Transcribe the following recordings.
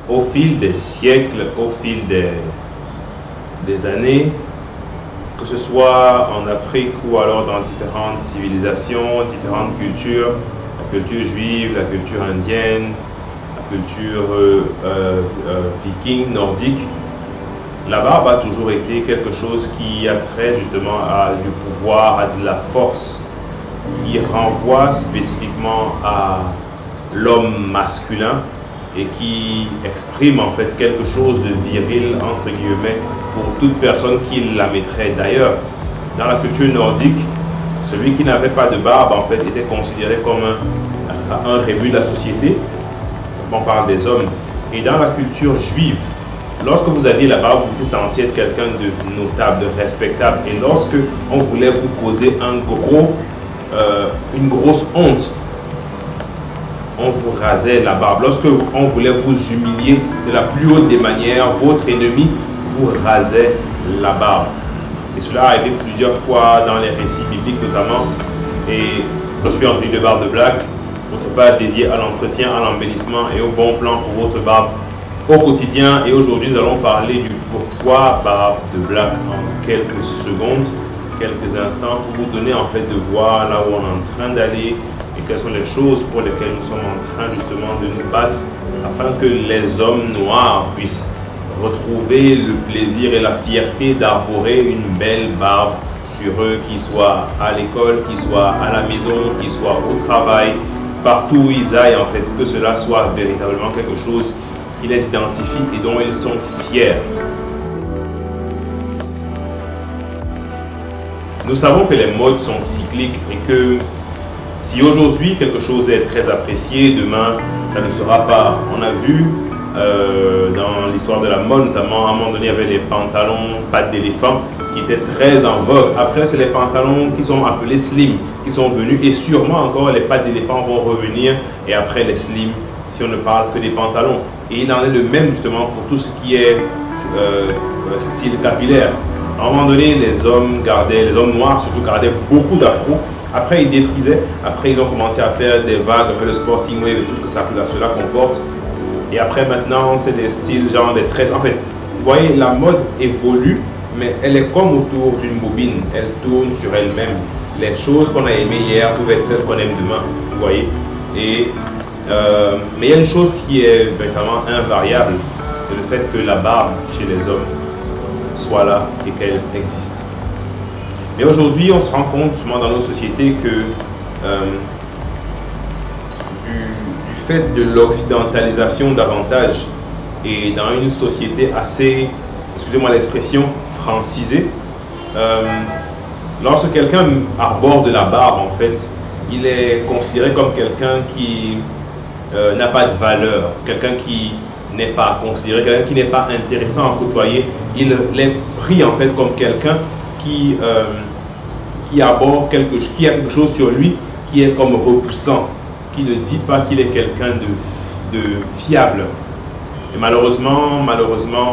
au fil des siècles, au fil des années, que ce soit en Afrique ou alors dans différentes civilisations, différentes cultures, la culture juive, la culture indienne, la culture viking, nordique, la barbe a toujours été quelque chose qui a trait justement à du pouvoir, à de la force. Il renvoie spécifiquement à l'homme masculin et qui exprime en fait quelque chose de viril entre guillemets pour toute personne qui la mettrait. D'ailleurs, dans la culture nordique, celui qui n'avait pas de barbe en fait était considéré comme un rébut de la société. On parle des hommes. Et dans la culture juive, lorsque vous aviez la barbe, vous étiez censé être quelqu'un de notable, de respectable. Et lorsque on voulait vous causer une grosse honte, on vous rasait la barbe. Lorsque on voulait vous humilier de la plus haute des manières, votre ennemi vous rasait la barbe. Et cela est arrivé plusieurs fois dans les récits bibliques notamment. Et je suis en de Barbe de Black, votre page dédiée à l'entretien, à l'embellissement et au bon plan pour votre barbe au quotidien. Et aujourd'hui, nous allons parler du pourquoi Barbe de Black en quelques secondes, quelques instants, pour vous donner en fait de voir là où on est en train d'aller et quelles sont les choses pour lesquelles nous sommes en train justement de nous battre afin que les hommes noirs puissent retrouver le plaisir et la fierté d'arborer une belle barbe sur eux, qu'ils soient à l'école, qu'ils soient à la maison, qu'ils soient au travail, partout où ils aillent en fait, que cela soit véritablement quelque chose qui les identifie et dont ils sont fiers. Nous savons que les modes sont cycliques et que si aujourd'hui quelque chose est très apprécié, demain ça ne sera pas. On a vu dans l'histoire de la mode notamment, à un moment donné il y avait les pantalons pattes d'éléphant qui étaient très en vogue. Après c'est les pantalons qui sont appelés slim qui sont venus et sûrement encore les pattes d'éléphant vont revenir et après les slim si on ne parle que des pantalons. Et il en est de même justement pour tout ce qui est style capillaire. À un moment donné, les hommes noirs surtout gardaient beaucoup d'afro. Après, ils défrisaient. Après, ils ont commencé à faire des vagues, un peu de sporting wave et tout ce que cela comporte. Et après, maintenant, c'est des styles genre des tresses. En fait, vous voyez, la mode évolue, mais elle est comme autour d'une bobine. Elle tourne sur elle-même. Les choses qu'on a aimées hier peuvent être celles qu'on aime demain. Vous voyez. Et mais il y a une chose qui est véritablement invariable, c'est le fait que la barbe chez les hommes soit là et qu'elle existe. Mais aujourd'hui, on se rend compte, justement dans nos sociétés, que du fait de l'occidentalisation davantage et dans une société assez, excusez-moi l'expression, francisée, lorsque quelqu'un arbore de la barbe, en fait, il est considéré comme quelqu'un qui n'a pas de valeur, quelqu'un qui n'est pas considéré, quelqu'un qui n'est pas intéressant à côtoyer. Il est pris en fait comme quelqu'un qui aborde qui a quelque chose sur lui qui est comme repoussant, qui ne dit pas qu'il est quelqu'un de fiable. Et malheureusement,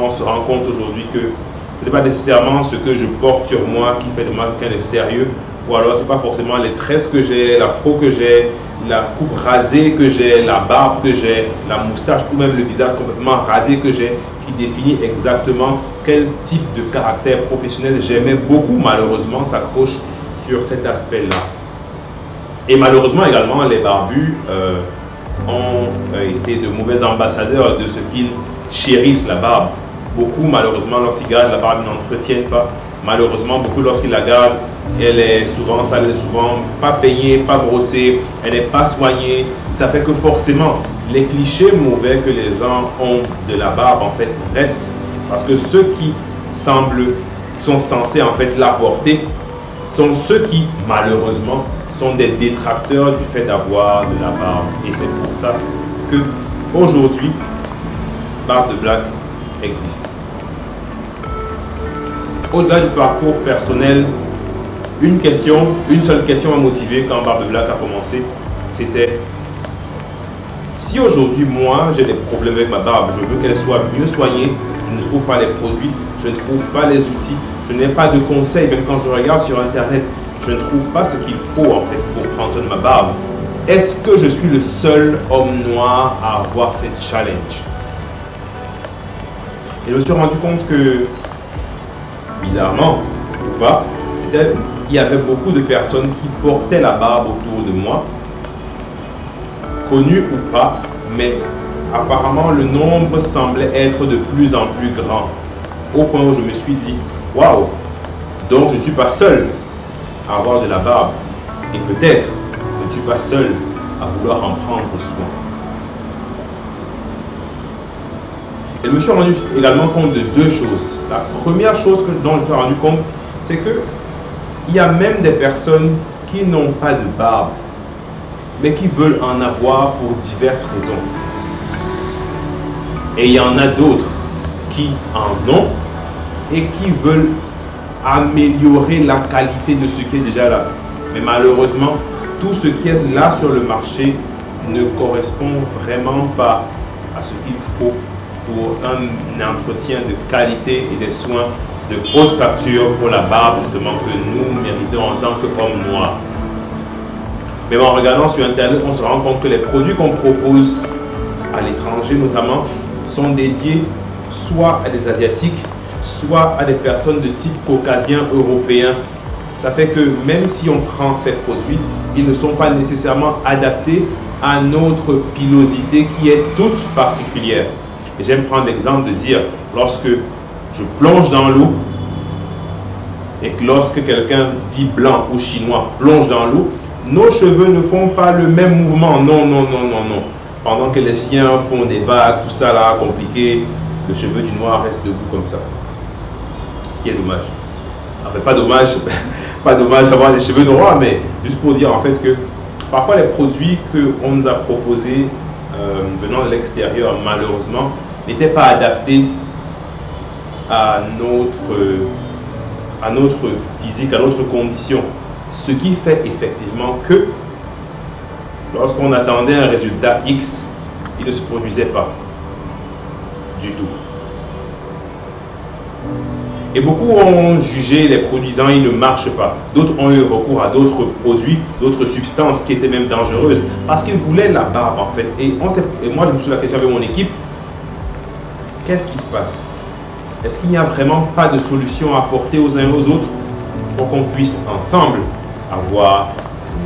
on se rend compte aujourd'hui que ce n'est pas nécessairement ce que je porte sur moi qui fait de moi quelqu'un de sérieux, ou alors c'est pas forcément les tresses que j'ai, l'afro que j'ai, la coupe rasée que j'ai, la barbe que j'ai, la moustache ou même le visage complètement rasé que j'ai, qui définit exactement quel type de caractère professionnel j'ai. Mais beaucoup malheureusement s'accrochent sur cet aspect-là. Et malheureusement également les barbus ont été de mauvais ambassadeurs de ce qu'ils chérissent la barbe. Beaucoup malheureusement lorsqu'ils gardent la barbe n'entretiennent pas. Malheureusement beaucoup lorsqu'ils la gardent, elle est souvent sale, elle est souvent pas peignée, pas brossée, elle n'est pas soignée. Ça fait que forcément les clichés mauvais que les gens ont de la barbe en fait restent, parce que ceux qui sont censés en fait la porter sont ceux qui malheureusement sont des détracteurs du fait d'avoir de la barbe. Et c'est pour ça que aujourd'hui Barbe de Black existe. Au-delà du parcours personnel, une seule question a motivé quand Barbe de Black a commencé, c'était: si aujourd'hui moi j'ai des problèmes avec ma barbe, je veux qu'elle soit mieux soignée, je ne trouve pas les produits, je ne trouve pas les outils, je n'ai pas de conseils, même quand je regarde sur internet, je ne trouve pas ce qu'il faut en fait pour prendre soin de ma barbe. Est-ce que je suis le seul homme noir à avoir cette challenge? Et je me suis rendu compte que, bizarrement, ou pas, peut-être il y avait beaucoup de personnes qui portaient la barbe autour de moi, connues ou pas, mais apparemment le nombre semblait être de plus en plus grand, au point où je me suis dit, waouh, donc je ne suis pas seul à avoir de la barbe, et peut-être je ne suis pas seul à vouloir en prendre soin. Et je me suis rendu également compte de deux choses. La première chose dont je me suis rendu compte, c'est que il y a même des personnes qui n'ont pas de barbe, mais qui veulent en avoir pour diverses raisons. Et il y en a d'autres qui en ont et qui veulent améliorer la qualité de ce qui est déjà là. Mais malheureusement, tout ce qui est là sur le marché ne correspond vraiment pas à ce qu'il faut pour un entretien de qualité et des soins de haute facture pour la barbe justement que nous méritons en tant qu'hommes noirs. Mais en regardant sur internet, on se rend compte que les produits qu'on propose à l'étranger notamment sont dédiés soit à des asiatiques, soit à des personnes de type caucasien européen. Ça fait que même si on prend ces produits, ils ne sont pas nécessairement adaptés à notre pilosité qui est toute particulière. Et j'aime prendre l'exemple de dire, lorsque je plonge dans l'eau et que lorsque quelqu'un dit blanc ou chinois plonge dans l'eau, nos cheveux ne font pas le même mouvement. Non, non, non, non, non. Pendant que les siens font des vagues, tout ça là, compliqué, le cheveu du noir reste debout comme ça. Ce qui est dommage. Enfin, pas dommage, pas dommage d'avoir des cheveux noirs, mais juste pour dire en fait que parfois les produits qu'on nous a proposés venant de l'extérieur, malheureusement, n'étaient pas adaptés à notre physique, à notre condition. Ce qui fait effectivement que lorsqu'on attendait un résultat X, il ne se produisait pas du tout. Et beaucoup ont jugé les produits disant ils ne marchent pas. D'autres ont eu recours à d'autres produits, d'autres substances qui étaient même dangereuses parce qu'ils voulaient la barbe en fait. Et moi je me suis posé la question avec mon équipe, qu'est-ce qui se passe? Est-ce qu'il n'y a vraiment pas de solution à apporter aux uns et aux autres pour qu'on puisse ensemble avoir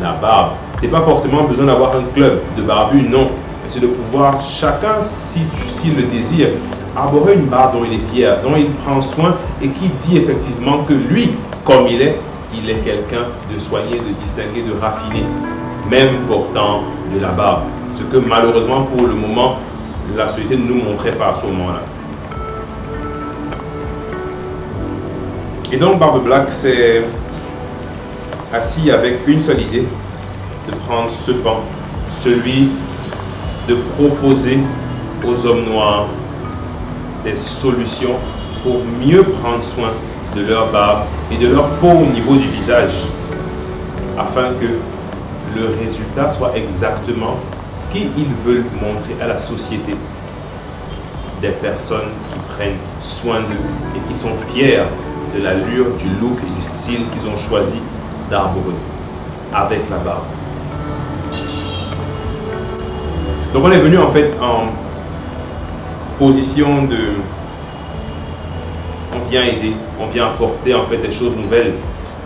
la barbe? C'est pas forcément besoin d'avoir un club de barbus, non. Mais c'est de pouvoir chacun, s'il le désire, arborer une barbe dont il est fier, dont il prend soin et qui dit effectivement que lui, comme il est quelqu'un de soigné, de distingué, de raffiné, même portant de la barbe. Ce que malheureusement pour le moment, la société ne nous montrait pas à ce moment-là. Et donc Barbe Black s'est assis avec une seule idée, de prendre ce pan, celui de proposer aux hommes noirs des solutions pour mieux prendre soin de leur barbe et de leur peau au niveau du visage, afin que le résultat soit exactement qui ils veulent montrer à la société. Des personnes qui prennent soin d'eux et qui sont fiers de l'allure, du look et du style qu'ils ont choisi d'arborer avec la barbe. Donc on est venu en fait en position de, on vient aider, on vient apporter en fait des choses nouvelles,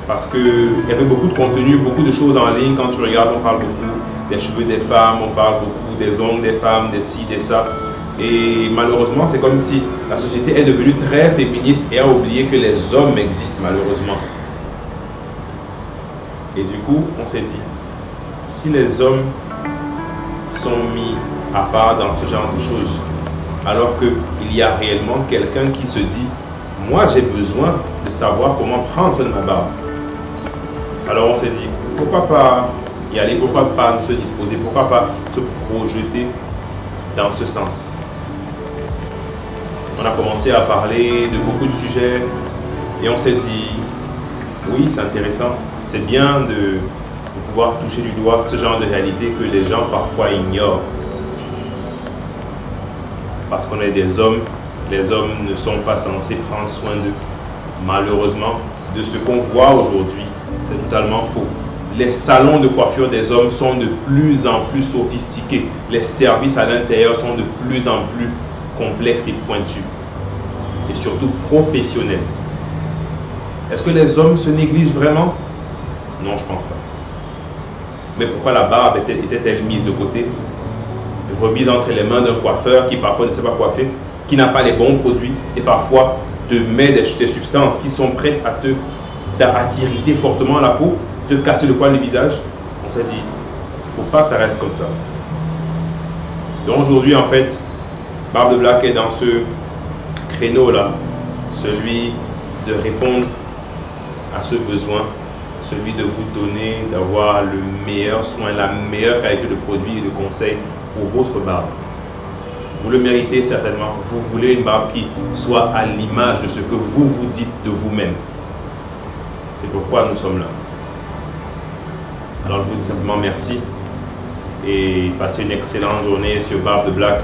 parce que il y avait beaucoup de contenu, beaucoup de choses en ligne. Quand tu regardes, on parle beaucoup des cheveux des femmes, on parle beaucoup des ongles des femmes, des ci, des ça, et malheureusement c'est comme si la société est devenue très féministe et a oublié que les hommes existent malheureusement. Et du coup on s'est dit, si les hommes sont mis à part dans ce genre de choses, alors qu'il y a réellement quelqu'un qui se dit, moi j'ai besoin de savoir comment prendre soin de ma barbe. Alors on s'est dit, pourquoi pas y aller, pourquoi pas se disposer, pourquoi pas se projeter dans ce sens. On a commencé à parler de beaucoup de sujets et on s'est dit, oui c'est intéressant, c'est bien de pouvoir toucher du doigt ce genre de réalité que les gens parfois ignorent. Parce qu'on est des hommes, les hommes ne sont pas censés prendre soin d'eux. Malheureusement, de ce qu'on voit aujourd'hui, c'est totalement faux. Les salons de coiffure des hommes sont de plus en plus sophistiqués. Les services à l'intérieur sont de plus en plus complexes et pointus. et surtout professionnelle. Est-ce que les hommes se négligent vraiment? Non, je ne pense pas. Mais pourquoi la barbe était-elle mise de côté, remise entre les mains d'un coiffeur qui parfois ne sait pas coiffer, qui n'a pas les bons produits et parfois te met des substances qui sont prêtes à t'irriter fortement la peau, te casser le poil du visage? On s'est dit, il ne faut pas que ça reste comme ça. Donc aujourd'hui, en fait, Barbe de Black est dans ce créneau-là, celui de répondre à ce besoin, celui de vous donner, d'avoir le meilleur soin, la meilleure qualité de produit et de conseils pour votre barbe. Vous le méritez certainement. Vous voulez une barbe qui soit à l'image de ce que vous vous dites de vous-même. C'est pourquoi nous sommes là. Alors je vous dis simplement merci et passez une excellente journée sur Barbe de Black.